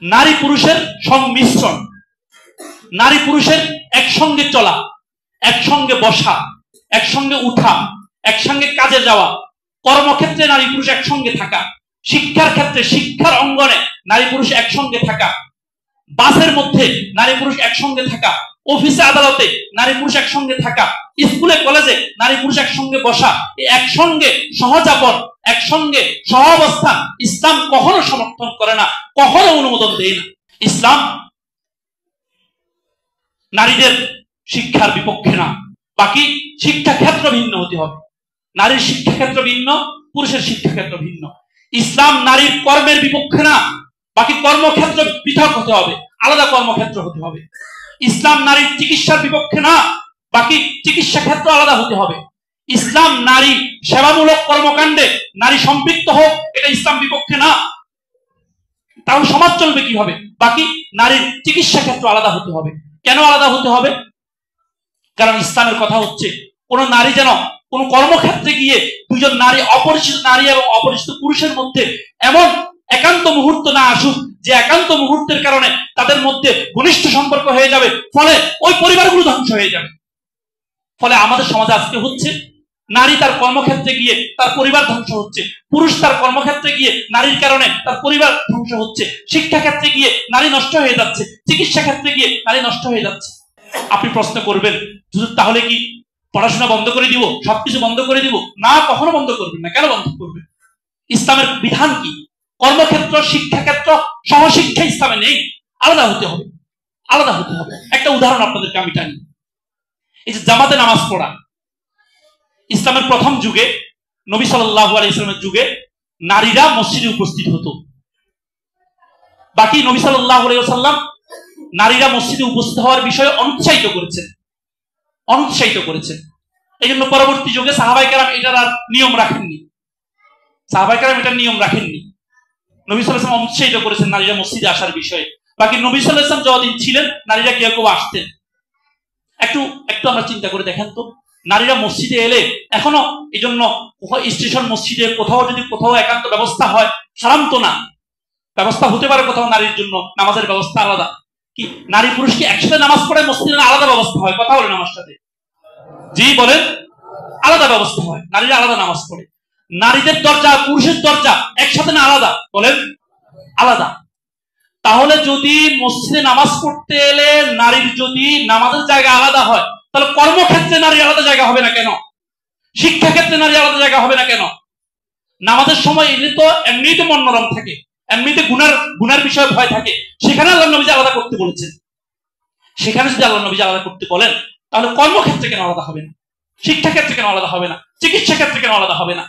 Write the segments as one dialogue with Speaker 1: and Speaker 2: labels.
Speaker 1: নারী পুরুষের সংমিশ্রণ, নারী পুরুষের একসঙ্গে চলা, একসঙ্গে বসা, একসঙ্গে উঠা, একসঙ্গে কাজে যাওয়া, কর্মক্ষেত্রে নারী পুরুষ একসঙ্গে থাকা, শিক্ষার ক্ষেত্রে শিক্ষার অঙ্গনে নারী পুরুষ একসঙ্গে থাকা, বাসের মধ্যে নারী পুরুষ একসঙ্গে থাকা, অফিসে আদালতে নারী পুরুষ একসঙ্গে থাকা, স্কুলে কলেজে নারী পুরুষ একসঙ্গে বসা, একসঙ্গে সহযাপন, একসঙ্গে সহাবস্থান ইসলাম কখনো সমর্থন করে না, কখনো অনুমোদন দেয় না। ইসলাম নারীদের শিক্ষার বিপক্ষে না। বাকি শিক্ষা ক্ষেত্র ভিন্ন হতে হবে। নারীর শিক্ষা ক্ষেত্র ভিন্ন, পুরুষের শিক্ষা ক্ষেত্র ভিন্ন। ইসলাম নারীর কর্মের বিপক্ষে না, বাকি কর্মক্ষেত্র পৃথক হতে হবে, আলাদা কর্মক্ষেত্র হতে হবে। ইসলাম নারীর চিকিৎসার বিপক্ষে না, বাকি চিকিৎসা ক্ষেত্র আলাদা হতে হবে। ইসলাম নারী সেবামূলক কর্মকাণ্ডে নারী সম্পৃক্ত হোক, এটা ইসলাম বিপক্ষে না। তাহলে সমাজ চলবে কিভাবে? বাকি নারীর চিকিৎসা ক্ষেত্র আলাদা হতে হবে। কেন আলাদা হতে হবে? কারণ ইসলামের কথা হচ্ছে কোন নারী যেন কোন কর্মক্ষেত্রে গিয়ে দুজন নারী, অপরিচিত নারী এবং অপরিচিত পুরুষের মধ্যে এমন একান্ত মুহূর্ত না আসুক যে একান্ত মুহূর্তের কারণে তাদের মধ্যে ঘনিষ্ঠ সম্পর্ক হয়ে যাবে, ফলে ওই পরিবারগুলো ধ্বংস হয়ে যাবে। ফলে আমাদের সমাজে আজকে হচ্ছে নারী তার কর্মক্ষেত্রে গিয়ে তার পরিবার ধ্বংস হচ্ছে, পুরুষ তার কর্মক্ষেত্রে গিয়ে নারীর কারণে তার পরিবার ধ্বংস হচ্ছে, শিক্ষা ক্ষেত্রে গিয়ে নারী নষ্ট হয়ে যাচ্ছে, চিকিৎসা ক্ষেত্রে গিয়ে নারী নষ্ট হয়ে যাচ্ছে। আপনি প্রশ্ন করবেন, তাহলে কি পড়াশোনা বন্ধ করে দিব, সবকিছু বন্ধ করে দিব? না, কখনো বন্ধ করবেন না। কেন বন্ধ করবেন? ইসলামের বিধান কি? কর্মক্ষেত্র, শিক্ষাক্ষেত্র, সহশিক্ষা ইসলামে নেই। আলাদা হতে হবে, আলাদা হতে হবে। একটা উদাহরণ আপনাদেরকে আমি টানি। এই যে জামাতে নামাজ পড়া, ইসলামের প্রথম যুগে, নবী সাল্লাল্লাহু আলাইহি ওয়াসাল্লামের যুগে নারীরা মসজিদে উপস্থিত হতো। বাকি নবী সাল্লাল্লাহু আলাইহি ওয়াসাল্লাম নারীরা মসজিদে উপস্থিত হওয়ার বিষয়ে অনুৎসাহিত করেছেন, অনুৎসাহিত করেছেন। এই জন্য পরবর্তী যুগে সাহাবায়ে কেরাম এটার আর নিয়ম রাখেননি, সাহাবায়ে কেরাম এটার নিয়ম রাখেননি। নবী সাল্লাল্লাহু আলাইহি ওয়াসাল্লাম অনুৎসাহিত করেছেন নারীরা মসজিদে আসার বিষয়ে। বাকি নবী সাল্লাল্লাহু আলাইহি ওয়াসাল্লাম যতদিন ছিলেন নারীরা কেউ কেউ আসতেন। একটু আমরা চিন্তা করে দেখেন তো, নারীরা মসজিদে এলে এখনো এই জন্য স্টেশন মসজিদে কোথাও একান্ত ব্যবস্থা হয়, হারাম তো না, ব্যবস্থা হতে পারে কোথাও নারীর জন্য নামাজের ব্যবস্থা আলাদা। কি নারী পুরুষ কি একসাথে নামাজ পড়ে মসজিদে, আলাদা ব্যবস্থা হয়? কথা বলেন আমার সাথে, জি বলেন। আলাদা ব্যবস্থা হয়, নারীরা আলাদা নামাজ পড়ে। নারীদের দরজা পুরুষের দরজা একসাথে না আলাদা? বলেন আলাদা। তাহলে যদি মসজিদে নামাজ পড়তে এলে নারীর যদি নামাজের জায়গা আলাদা হয়, তাহলে কর্মক্ষেত্রে নারী আলাদা জায়গা হবে না কেন? শিক্ষা ক্ষেত্রে নারী আলাদা জায়গা হবে না কেন? নামাজের সময় এলে তো এমনিতে মন নরম থাকে, এমনিতে গুনার বিষয়ে ভয় থাকে, সেখানে আল্লাহ নবী আলাদা করতে বলেছেন। সেখানে যদি আল্লাহ নবী আলাদা করতে বলেন, তাহলে কর্মক্ষেত্রে কেন আলাদা হবে না? শিক্ষা ক্ষেত্রে কেন আলাদা হবে না? চিকিৎসা ক্ষেত্রে কেন আলাদা হবে না?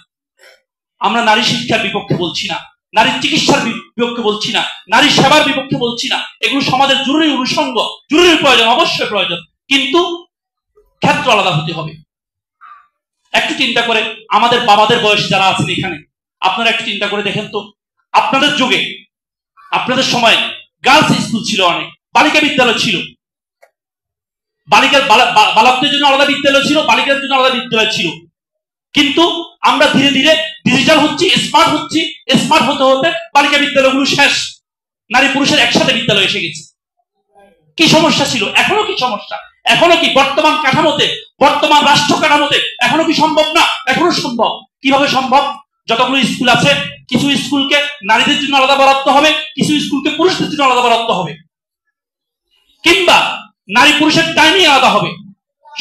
Speaker 1: আমরা নারী শিক্ষার বিপক্ষে বলছি না, নারীর চিকিৎসার বিপক্ষে বলছি না, নারী সেবার বিপক্ষে বলছি না। এগুলো সমাজের জরুরি অনুষঙ্গ, জরুরি প্রয়োজন, অবশ্যই প্রয়োজন, কিন্তু ক্ষেত্র আলাদা হতে হবে। একটু চিন্তা করে আমাদের বাবাদের বয়সে যারা আছেন এখানে, আপনারা একটু চিন্তা করে দেখেন তো, আপনাদের যুগে, আপনাদের সময় গার্লস স্কুল ছিল, অনেক বালিকা বিদ্যালয় ছিল, বালকদের জন্য আলাদা বিদ্যালয় ছিল, বালিকাদের জন্য আলাদা বিদ্যালয় ছিল। কিন্তু আমরা ধীরে ধীরে ডিজিটাল হচ্ছি, স্মার্ট হচ্ছি, স্মার্ট হতে হতে বালিকা বিদ্যালয়গুলো শেষ, নারী পুরুষের একসাথে বিদ্যালয় এসে গেছে। কি সমস্যা ছিল? এখনো কি সমস্যা? এখনো কি বর্তমান কাঠামোতে, বর্তমান রাষ্ট্র কাঠামোতে এখনো কি সম্ভব না? এখনো সম্ভব। কিভাবে সম্ভব? যতগুলো স্কুল আছে, কিছু স্কুলকে নারীদের জন্য আলাদা বরাদ্দ হবে, কিছু স্কুলকে পুরুষদের জন্য আলাদা বরাদ্দ হবে, কিংবা নারী পুরুষের টাইমিং আলাদা হবে।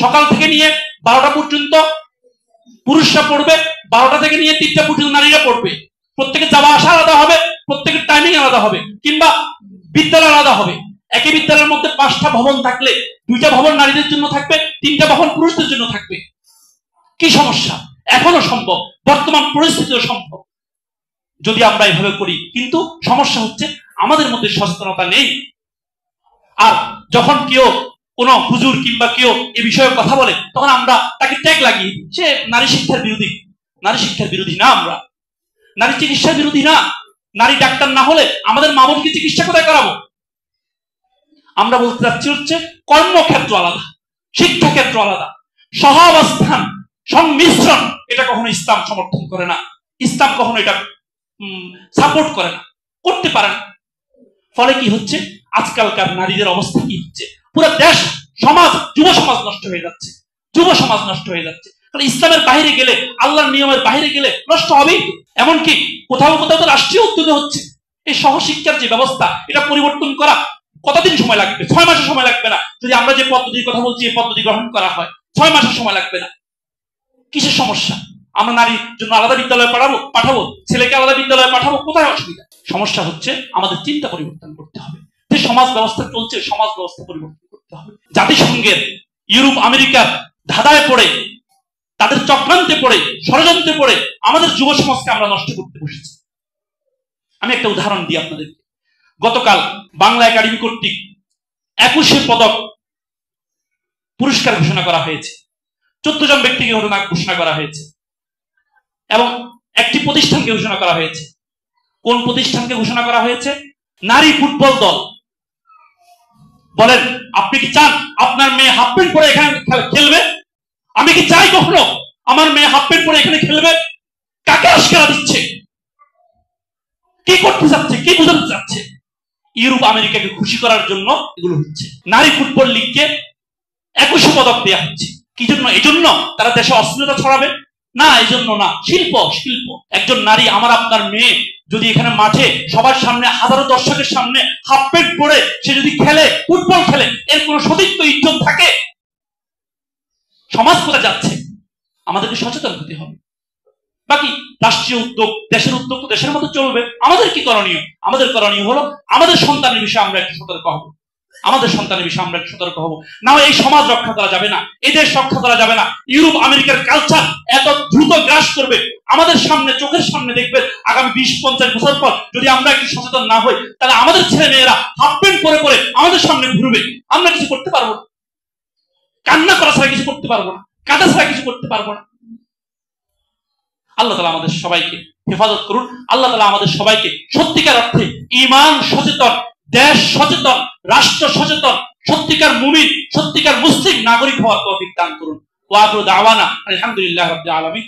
Speaker 1: সকাল থেকে নিয়ে 12টা পর্যন্ত পুরুষরা পড়বে, 12টা থেকে নিয়ে 3টা পর্যন্ত নারীরা পড়বে। প্রত্যেকের যাওয়া আসা আলাদা হবে, প্রত্যেকের টাইমিং আলাদা হবে, কিংবা বিদ্যালয় আলাদা হবে। একই বিদ্যালয়ের মধ্যে 5টা ভবন থাকলে 2টা ভবন নারীদের জন্য থাকবে, 3টা ভবন পুরুষদের জন্য থাকবে। কি সমস্যা? এখনো সম্ভব, বর্তমান পরিস্থিতিও সম্ভব যদি আমরা এভাবে করি। কিন্তু সমস্যা হচ্ছে আমাদের মধ্যে সচেতনতা নেই। আর যখন কেউ কোন হুজুর কিংবা কেউ এ বিষয়ে কথা বলে, তখন আমরা তাকে ট্যাগ লাগিয়ে দিই, সে নারী শিক্ষার বিরোধী। নারী শিক্ষার বিরোধী না আমরা, নারী চিকিৎসার বিরোধী না। নারী ডাক্তার না হলে আমাদের মা বোনকে চিকিৎসা কোথায় করাবো? আমরা বলতে চাচ্ছি হচ্ছে কর্মক্ষেত্র আলাদা, শিক্ষাক্ষেত্র আলাদা, সহাবস্থান, সংমিশ্রণ, এটা কখনো ইসলাম সমর্থন করে না, ইসলাম কখনো এটা সাপোর্ট করে না, করতে পারে না। ফলে কি হচ্ছে, আজকালকার নারীদের অবস্থা কি হচ্ছে, পুরো দেশ সমাজ, যুব সমাজ নষ্ট হয়ে যাচ্ছে, যুব সমাজ নষ্ট হয়ে যাচ্ছে। ইসলামের বাইরে গেলে, আল্লাহর নিয়মের বাইরে গেলে নষ্ট হবেই। এমনকি কোথাও কোথাও তো রাষ্ট্রীয় উদ্যোগে হচ্ছে। এই সহশিক্ষার যে ব্যবস্থা, এটা পরিবর্তন করা কতদিন সময় লাগবে? 6 মাসের সময় লাগবে না। যদি আমরা যে পদ্ধতির কথা বলছি এই পদ্ধতি গ্রহণ করা হয়, 6 মাসের সময় লাগবে না। কিসের সমস্যা? আমরা নারীর জন্য আলাদা বিদ্যালয়ে পাঠাবো, ছেলেকে আলাদা বিদ্যালয়ে পাঠাবো, কোথায় অসুবিধা? সমস্যা হচ্ছে আমাদের চিন্তা পরিবর্তন করতে হবে। যে সমাজ ব্যবস্থা চলছে, সমাজ ব্যবস্থা পরিবর্তন করতে হবে। জাতিসংঘের, ইউরোপ, আমেরিকার ধাঁধায় পড়ে, তাদের চক্রান্তে পড়ে, ষড়যন্ত্রে পড়ে আমাদের যুব সমাজকে আমরা নষ্ট করতে বসেছি। আমি একটা উদাহরণ দিই আপনাদেরকে। গতকাল বাংলা একাডেমি কর্তৃক 21 পদক পুরস্কার ঘোষণা করা হয়েছে। 14 জন ব্যক্তিকে ঘোষণা করা হয়েছে এবং একটি প্রতিষ্ঠানকে ঘোষণা করা হয়েছে। কোন প্রতিষ্ঠানকে ঘোষণা করা হয়েছে? নারী ফুটবল দল। বলেন, আপনি কি চান আপনার মেয়ে হাফ প্যান্ট পরে এখানে খেলবে? আমি কি চাই কখনো আমার মেয়ে হাফ প্যান্ট পরে এখানে খেলবে? কাকে আশকারা দিচ্ছে? কি করতে চাচ্ছে? কি বোঝাতে চাচ্ছে? ইউরোপ, আমেরিকাকে খুশি করার জন্য এগুলো হচ্ছে। নারী ফুটবল লিগকে 21 পদক দেওয়া হচ্ছে। কি জন্য? এই জন্য তারা দেশে অশ্লীলতা ছড়াবে? না, এই জন্য না। শিল্প, শিল্প। একজন নারী, আমার আপনার মেয়ে যদি এখানে মাঠে সবার সামনে, হাজারো দর্শকের সামনে হাফ প্যান্ট পরে সে যদি খেলে, ফুটবল খেলে, এর কোন সতীত্ব, ইজ্জত থাকে? সমাজ কোথায় যাচ্ছে? আমাদেরকে সচেতন হতে হবে। বাকি রাষ্ট্রীয় উদ্যোগ, দেশের উদ্যোগ তো দেশের মতো চলবে। আমাদের কি করণীয়? আমাদের করণীয় হলো আমাদের সন্তানের বিষয়ে আমরা একটু সতর্ক হব। আমাদের সন্তানের বিষয়ে আমরা একটু সতর্ক হব। না হয় এই সমাজ রক্ষা করা যাবে না, এই দেশ রক্ষা করা যাবে না। ইউরোপ, আমেরিকার কালচার এত দ্রুত গ্রাস করবে, আমাদের সামনে, চোখের সামনে দেখবেন আগামী 20-50 বছর পর যদি আমরা একটু সচেতন না হই, তাহলে আমাদের ছেলে মেয়েরা হাফ প্যান্ট পরে পরে আমাদের সামনে ঘুরবে। আমরা কিছু করতে পারবো না। কান্না করা ছাড়া কিছু করতে পারবো না, কাঁদা ছাড়া কিছু করতে পারবো না। আল্লাহ তাআলা আমাদের সবাইকে হেফাজত করুন। আল্লাহ তাআলা আমাদের সবাইকে সত্যিকার অর্থে ঈমান সচেতন, দেশ সচেতন, রাষ্ট্র সচেতন, সত্যিকার মুমিন, সত্যিকার মুসলিম নাগরিক হওয়ার তৌফিক দান করুন। ওয়া আখিরু দাওয়ানা আলহামদুলিল্লাহি রাব্বিল আলামিন।